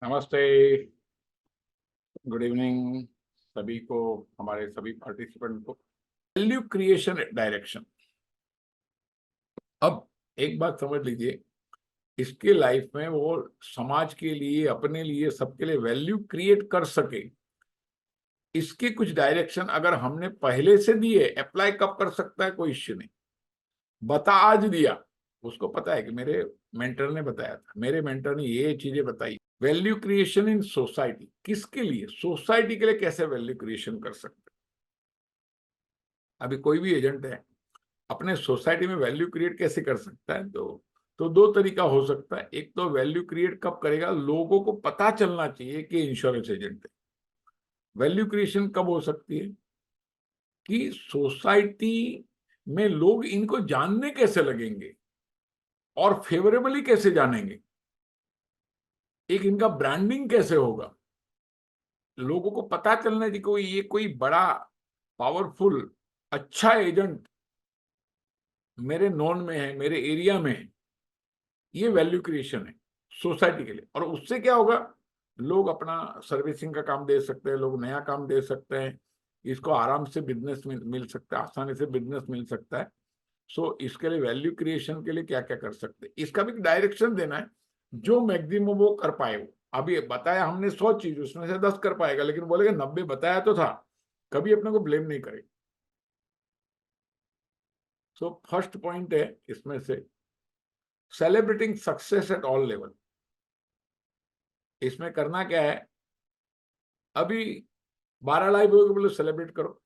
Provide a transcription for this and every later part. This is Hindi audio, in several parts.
नमस्ते। गुड इवनिंग सभी को, हमारे सभी पार्टिसिपेंट को। Value creation direction. अब एक बात समझ लीजिए, इसके लाइफ में वो समाज के लिए, अपने लिए, सबके लिए वैल्यू क्रिएट कर सके, इसके कुछ डायरेक्शन अगर हमने पहले से दिए, अप्लाई कब कर सकता है, कोई इश्यू नहीं। बता आज दिया, उसको पता है कि मेरे मेंटर ने बताया था, मेरे मेंटर ने ये चीजें बताई। वैल्यू क्रिएशन इन सोसाइटी, किसके लिए? सोसाइटी के लिए कैसे वैल्यू क्रिएशन कर सकते? अभी कोई भी एजेंट है, अपने सोसाइटी में वैल्यू क्रिएट कैसे कर सकता है? तो दो तरीका हो सकता है। एक तो वैल्यू क्रिएट कब करेगा, लोगों को पता चलना चाहिए कि इंश्योरेंस एजेंट है। वैल्यू क्रिएशन कब हो सकती है कि सोसाइटी में लोग इनको जानने कैसे लगेंगे और फेवरेबली कैसे जानेंगे, एक इनका ब्रांडिंग कैसे होगा, लोगों को पता चलना चाहिए कि ये कोई बड़ा पावरफुल अच्छा एजेंट मेरे नॉन में है, मेरे एरिया में है। ये वैल्यू क्रिएशन है सोसाइटी के लिए। और उससे क्या होगा, लोग अपना सर्विसिंग का काम दे सकते हैं, लोग नया काम दे सकते हैं, इसको आराम से बिजनेस मिल सकता है, आसानी से बिजनेस मिल सकता है। सो इसके लिए वैल्यू क्रिएशन के लिए क्या क्या कर सकते हैं, इसका भी डायरेक्शन देना है। जो मैक्सिमम वो कर पाए, वो अभी बताया हमने 100 चीज, उसमें से 10 कर पाएगा, लेकिन बोलेगा 90 बताया तो था, कभी अपने को ब्लेम नहीं करेगा। सो फर्स्ट पॉइंट है इसमें से, celebrating success at all level. इसमें करना क्या है, अभी 12 लाइव हो गए, बोले सेलिब्रेट करो।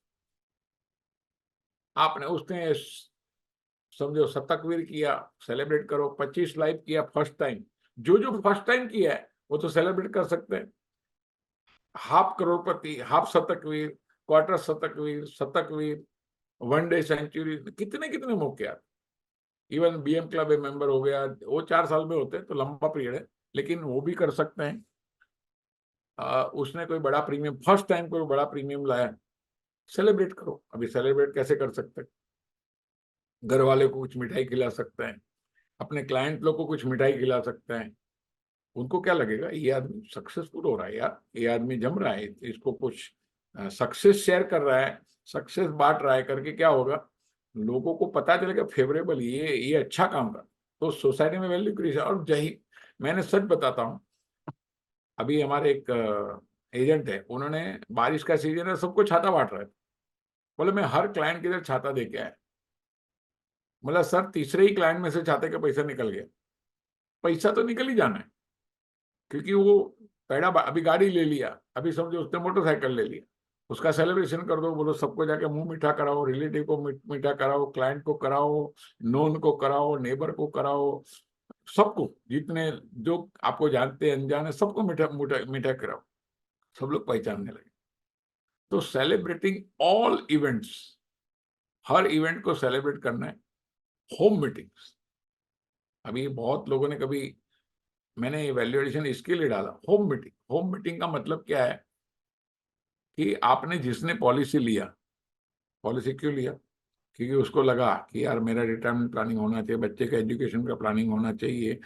आपने उसने समझो शतकवीर किया, सेलिब्रेट करो। 25 लाइव किया फर्स्ट टाइम, जो जो फर्स्ट टाइम किया है वो तो सेलिब्रेट कर सकते हैं। हाफ करोड़पति, हाफ शतकवीर, क्वार्टर शतकवीर, शतकवीर, वनडे सेंचुरी, कितने कितने मौके आते। इवन बीएम क्लब में मेंबर हो गया, वो 4 साल में होते हैं तो लंबा पीरियड है, लेकिन वो भी कर सकते हैं। उसने कोई बड़ा प्रीमियम, फर्स्ट टाइम कोई बड़ा प्रीमियम लाया, सेलिब्रेट करो। अभी सेलिब्रेट कैसे कर सकते हैं, घर वाले को कुछ मिठाई खिला सकते हैं, अपने क्लाइंट लोग को कुछ मिठाई खिला सकते हैं। उनको क्या लगेगा, ये आदमी सक्सेसफुल हो रहा है यार, ये आदमी जम रहा है, इसको कुछ सक्सेस शेयर कर रहा है, सक्सेस बांट रहा है, करके क्या होगा, लोगों को पता चलेगा फेवरेबल, ये अच्छा काम कर। तो सोसाइटी में वैल्यू क्रिएशन। और जही मैंने सच बताता हूँ, अभी हमारे एक एजेंट है, उन्होंने, बारिश का सीजन है, सबको छाता बांट रहे थे। बोले मैं हर क्लाइंट के इधर छाता दे के आया। बोला सर तीसरे ही क्लाइंट में से छाते का पैसा निकल गया। पैसा तो निकल ही जाना है, क्योंकि वो पहला अभी गाड़ी ले लिया, अभी समझो उसने मोटरसाइकिल ले लिया, उसका सेलिब्रेशन कर दो। बोलो सबको जाके मुंह मीठा कराओ, रिलेटिव को मीठा कराओ, क्लाइंट को कराओ, नोन को कराओ, नेबर को कराओ, सबको, जितने जो आपको जानते हैं अनजाने, सबको मीठा मीठा मीठा कराओ, सब लोग पहचानने लगे। तो सेलिब्रेटिंग ऑल इवेंट्स, हर इवेंट को सेलिब्रेट करना है। होम मीटिंग्स, अभी बहुत लोगों ने कभी, मैंने वैल्यूएशन इसके लिए डाला, होम मीटिंग। होम मीटिंग का मतलब क्या है कि आपने जिसने पॉलिसी लिया, पॉलिसी क्यों लिया, क्योंकि उसको लगा कि यार मेरा रिटायरमेंट प्लानिंग होना चाहिए, बच्चे का एजुकेशन का प्लानिंग होना चाहिए,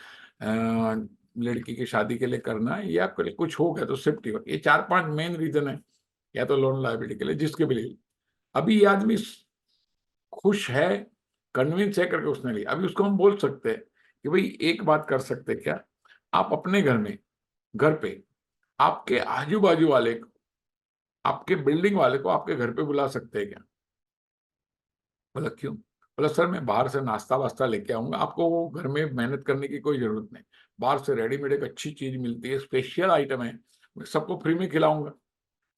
लड़की की शादी के लिए करना है, या कुछ हो गया तो सेफ्टी हो। ये 4-5 मेन रीजन है, या तो लोन लायबिलिटी के लिए, जिसके भी लिए। अभी ये आदमी खुश है, कन्विंस है करके उसने लिया। अभी उसको हम बोल सकते हैं कि भाई एक बात कर सकते हैं क्या, आप अपने घर में, घर पे, आपके आजू बाजू वाले को, आपके बिल्डिंग वाले को आपके घर पे बुला सकते हैं क्या? बोला क्यों? बोला सर मैं बाहर से नाश्ता वास्ता लेके आऊंगा, आपको वो घर में मेहनत करने की कोई जरूरत नहीं, बाहर से रेडीमेड एक अच्छी चीज मिलती है, स्पेशल आइटम है, मैं सबको फ्री में खिलाऊंगा।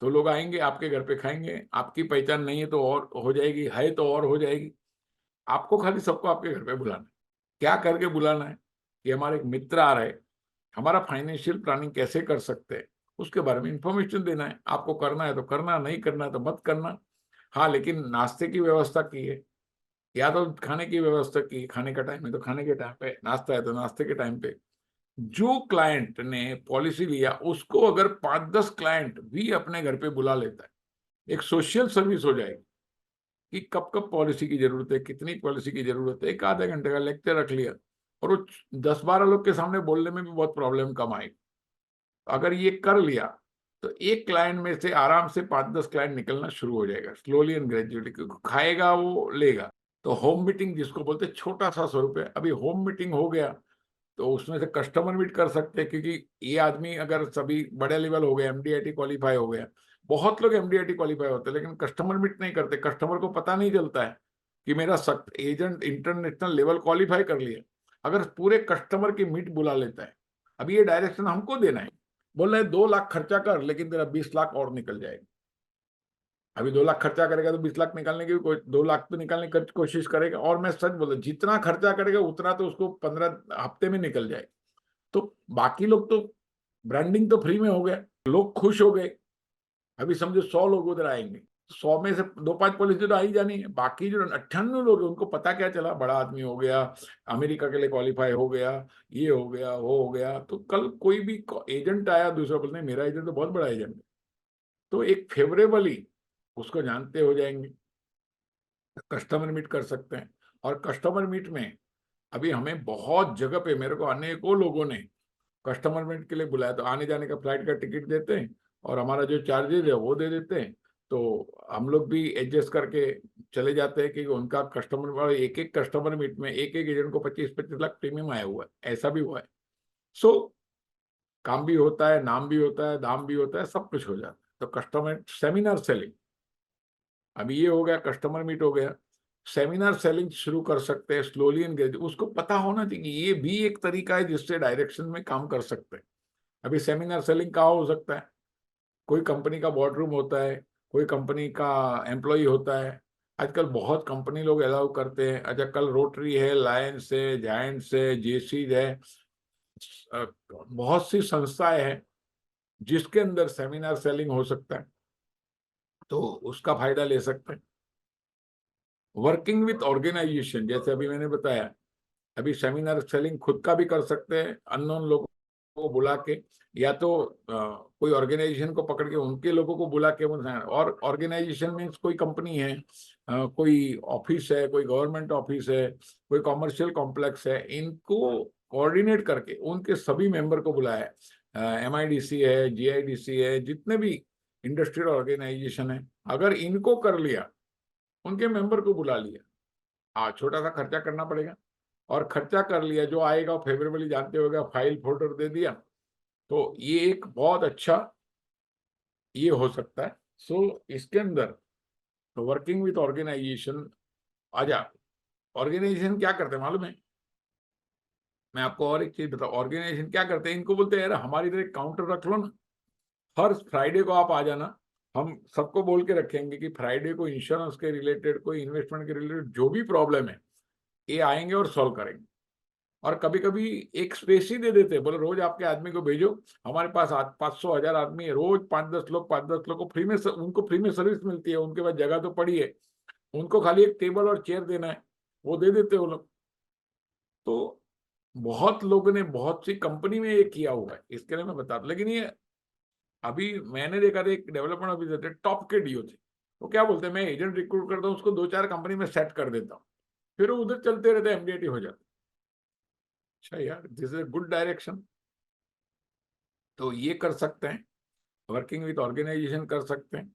तो लोग आएंगे आपके घर पे खाएंगे, आपकी पहचान नहीं है तो और हो जाएगी, है तो और हो जाएगी। आपको खाली सबको आपके घर पे बुलाना है। क्या करके बुलाना है कि हमारे एक मित्र आ रहे, हमारा फाइनेंशियल प्लानिंग कैसे कर सकते हैं, उसके बारे में इंफॉर्मेशन देना है। आपको करना है तो करना, नहीं करना है तो मत करना। हाँ, लेकिन नाश्ते की व्यवस्था की है, या तो खाने की व्यवस्था की, खाने का टाइम है तो खाने के टाइम पे, नाश्ता है तो नाश्ते के टाइम पे। जो क्लाइंट ने पॉलिसी लिया, उसको अगर 5-10 क्लाइंट भी अपने घर पे बुला लेता है, एक सोशल सर्विस हो जाएगी कि कब कब पॉलिसी की जरूरत है, कितनी पॉलिसी की जरूरत है। एक आधे घंटे का लेक्चर रख लिया, और वो 10-12 लोग के सामने बोलने में भी बहुत प्रॉब्लम कम आएगी। अगर ये कर लिया तो एक क्लाइंट में से आराम से 5-10 क्लाइंट निकलना शुरू हो जाएगा, स्लोली एंड ग्रेजुअली, क्योंकि खाएगा वो लेगा। तो होम मीटिंग जिसको बोलते हैं, छोटा सा स्वरूप है। अभी होम मीटिंग हो गया तो उसमें से कस्टमर मीट कर सकते हैं, क्योंकि ये आदमी अगर सभी बड़े लेवल हो गए, एमडीआईटी क्वालिफाई हो गया, बहुत लोग एमडीआईटी क्वालिफाई होते हैं लेकिन कस्टमर मीट नहीं करते। कस्टमर को पता नहीं चलता है कि मेरा एजेंट इंटरनेशनल लेवल क्वालिफाई कर लिया। अगर पूरे कस्टमर की मीट बुला लेता है, अभी ये डायरेक्शन हमको देना है, बोल रहे हैं 2 लाख खर्चा कर लेकिन तेरा 20 लाख और निकल जाएगा। अभी 2 लाख खर्चा करेगा तो 20 लाख निकालने की, 2 लाख तो निकालने की कोशिश करेगा। और मैं सच बोल, जितना खर्चा करेगा उतना तो उसको 15 हफ्ते में निकल जाए। तो बाकी लोग तो ब्रांडिंग तो फ्री में हो गया, लोग खुश हो गए। अभी समझो 100 लोग उधर आएंगे, 100 में से 2-5 पुलिस तो आ ही जानी है। बाकी जो 98 लोग हैं उनको पता क्या चला, बड़ा आदमी हो गया, अमेरिका के लिए क्वालिफाई हो गया, ये हो गया, वो हो गया। तो कल कोई भी एजेंट आया, दूसरा बोलते हैं मेरा एजेंट तो बहुत बड़ा एजेंट है, तो एक फेवरेबली उसको जानते हो जाएंगे, कस्टमर मीट कर सकते हैं। और कस्टमर मीट में अभी हमें बहुत जगह पे, मेरे को अनेकों लोगों ने कस्टमर मीट के लिए बुलाया, तो आने जाने का फ्लाइट का टिकट देते हैं और हमारा जो चार्जेज है वो दे देते हैं। तो हम लोग भी एडजस्ट करके चले जाते हैं कि उनका कस्टमर, एक एक कस्टमर मीट में एक एक एजेंट को 25-25 लाख प्रीमियम आया हुआ है, ऐसा भी हुआ है। सो काम भी होता है, नाम भी होता है, दाम भी होता है, सब कुछ हो जाता है। तो कस्टमर सेमिनार सेलिंग, अभी ये हो गया, कस्टमर मीट हो गया, सेमिनार सेलिंग शुरू कर सकते हैं स्लोली एंड ग्रेजुअली। उसको पता होना चाहिए ये भी एक तरीका है जिससे डायरेक्शन में काम कर सकते हैं। अभी सेमिनार सेलिंग कहाँ हो सकता है, कोई कंपनी का बोर्ड रूम होता है, कोई कंपनी का एम्प्लॉय होता है। आजकल बहुत कंपनी लोग अलाउ करते हैं। अच्छा, कल रोटरी है, लायंस है, जायंट्स है, जेसीज है, बहुत सी संस्थाएं हैं जिसके अंदर सेमिनार सेलिंग हो सकता है, तो उसका फायदा ले सकते हैं। वर्किंग विथ ऑर्गेनाइजेशन, जैसे अभी मैंने बताया, अभी सेमिनार सेलिंग खुद का भी कर सकते हैं, अननोन लोगों को बुला के, या तो कोई ऑर्गेनाइजेशन को पकड़ के उनके लोगों को बुला के। और ऑर्गेनाइजेशन मीन्स कोई कंपनी है, कोई ऑफिस है, कोई गवर्नमेंट ऑफिस है, कोई कॉमर्शियल कॉम्प्लेक्स है, इनको कोऑर्डिनेट करके उनके सभी मेंबर को बुलाया। एमआईडीसी है, जीआईडीसी है, जितने भी इंडस्ट्रियल ऑर्गेनाइजेशन है, अगर इनको कर लिया, उनके मेंबर को बुला लिया, छोटा सा खर्चा करना पड़ेगा, और खर्चा कर लिया, जो आएगा वो फेवरेबली जानते होगा, फाइल फोल्डर दे दिया, तो ये एक बहुत अच्छा ये हो सकता है। सो इसके अंदर वर्किंग विथ ऑर्गेनाइजेशन आ जा। ऑर्गेनाइजेशन क्या करते हैं मालूम है, मैं आपको और एक चीज बताऊं, ऑर्गेनाइजेशन क्या करते हैं, इनको बोलते हैं यार हमारी इधर एक काउंटर रख लो ना, हर फ्राइडे को आप आ जाना, हम सबको बोल के रखेंगे कि फ्राइडे को इंश्योरेंस के रिलेटेड, कोई इन्वेस्टमेंट के रिलेटेड जो भी प्रॉब्लम है, ये आएंगे और सॉल्व करेंगे। और कभी कभी एक स्पेस ही दे देते हैं, बोले रोज आपके आदमी को भेजो, हमारे पास 500-1000 आदमी है, रोज 5-10 लोग को फ्री में, उनको फ्री में सर्विस मिलती है, उनके पास जगह तो पड़ी है, उनको खाली एक टेबल और चेयर देना है, वो दे देते हैं वो लोग। तो बहुत लोगों ने बहुत सी कंपनी में ये किया हुआ है, इसके लिए मैं बता दूं। लेकिन ये अभी मैंने देखा था, एक डेवलपमेंट ऑफिसर थे, टॉप के डीओ थे, वो क्या बोलते हैं, मैं एजेंट रिक्रूट करता हूँ, उसको 2-4 कंपनी में सेट कर देता हूँ, फिर वो उधर चलते रहते, एमडीआईटी हो जाता। अच्छा यार, दिस इज गुड डायरेक्शन। तो ये कर सकते हैं, वर्किंग विथ ऑर्गेनाइजेशन कर सकते हैं।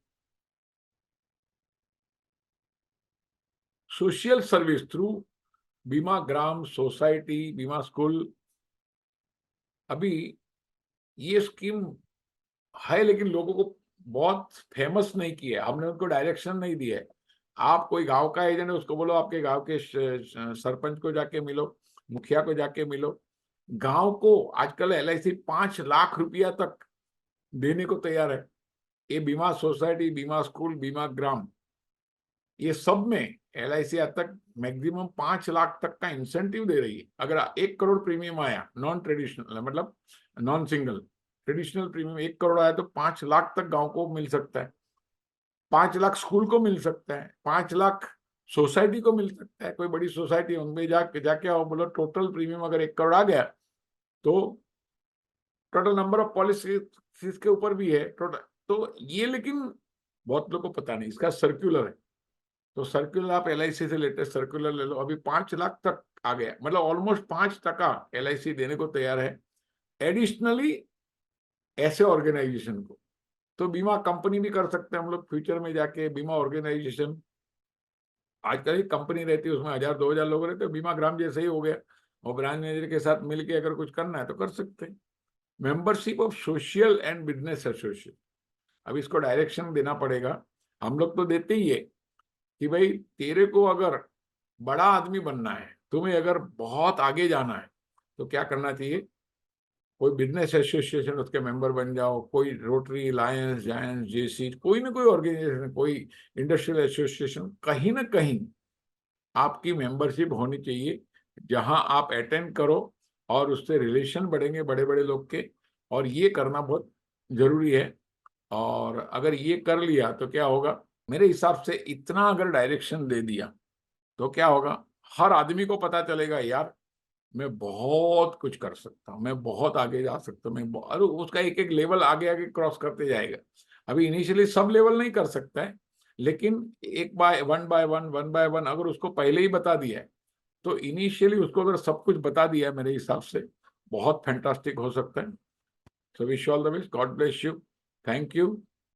सोशल सर्विस थ्रू बीमा ग्राम सोसाइटी, बीमा स्कूल, अभी ये स्कीम है लेकिन लोगों को बहुत फेमस नहीं किया है, हमने उनको डायरेक्शन नहीं दिया है। आप कोई गांव का एजेंट है, उसको बोलो आपके गांव के सरपंच को जाके मिलो, मुखिया को जाके मिलो। गांव को आजकल एलआईसी 5 लाख रुपया तक देने को तैयार है। ये बीमा सोसाइटी, बीमा स्कूल, बीमा ग्राम, ये सब में एलआईसी आज तक मैक्सिमम 5 लाख तक का इंसेंटिव दे रही है। अगर 1 करोड़ प्रीमियम आया, नॉन ट्रेडिशनल मतलब non single, traditional premium 1 crore आया तो 5 लाख तक गांव को मिल सकता है, 5 लाख स्कूल को मिल सकता है, 5 लाख सोसाइटी को मिल सकता है। कोई बड़ी सोसाइटी उनमें जाके आओ, बोलो टोटल प्रीमियम अगर 1 करोड़ आ गया, तो टोटल नंबर ऑफ पॉलिसीज के ऊपर भी है टोटल। तो ये लेकिन बहुत लोगों को पता नहीं, इसका सर्क्यूलर है, तो सर्कुलर आप एलआईसी से लेटेस्ट सर्कुलर ले लो, अभी 5 लाख तक आ गया, मतलब ऑलमोस्ट 5% एलआईसी देने को तैयार है। एडिशनली ऐसे ऑर्गेनाइजेशन को। तो बीमा कंपनी भी कर सकते हैं हम लोग फ्यूचर में जाके, बीमा ऑर्गेनाइजेशन। आजकल एक कंपनी रहती है उसमें 1000-2000 लोग रहते हैं, बीमा ग्राम जैसे ही हो गया, और ब्रांच मैनेजर के साथ मिलके अगर कुछ करना है तो कर सकते हैं। Membership of social and business association, अब इसको डायरेक्शन देना पड़ेगा। हम लोग तो देते ही है कि भाई तेरे को अगर बड़ा आदमी बनना है, तुम्हें अगर बहुत आगे जाना है, तो क्या करना चाहिए, कोई बिजनेस एसोसिएशन उसके मेंबर बन जाओ, कोई रोटरी, लायंस, जायंस, जेसी, कोई ना कोई ऑर्गेनाइजेशन, कोई इंडस्ट्रियल एसोसिएशन, कहीं ना कहीं आपकी मेंबरशिप होनी चाहिए, जहां आप अटेंड करो और उससे रिलेशन बढ़ेंगे बड़े बड़े लोग के। और ये करना बहुत जरूरी है। और अगर ये कर लिया तो क्या होगा, मेरे हिसाब से इतना अगर डायरेक्शन दे दिया तो क्या होगा, हर आदमी को पता चलेगा यार मैं बहुत कुछ कर सकता हूँ, मैं बहुत आगे जा सकता हूँ, अरे उसका एक एक लेवल आगे आगे क्रॉस करते जाएगा। अभी इनिशियली सब लेवल नहीं कर सकता है, लेकिन एक वन बाय वन अगर उसको पहले ही बता दिया है, तो इनिशियली उसको अगर सब कुछ बता दिया है, मेरे हिसाब से बहुत फैंटास्टिक हो सकता है। So wish all the best, God bless you, thank you.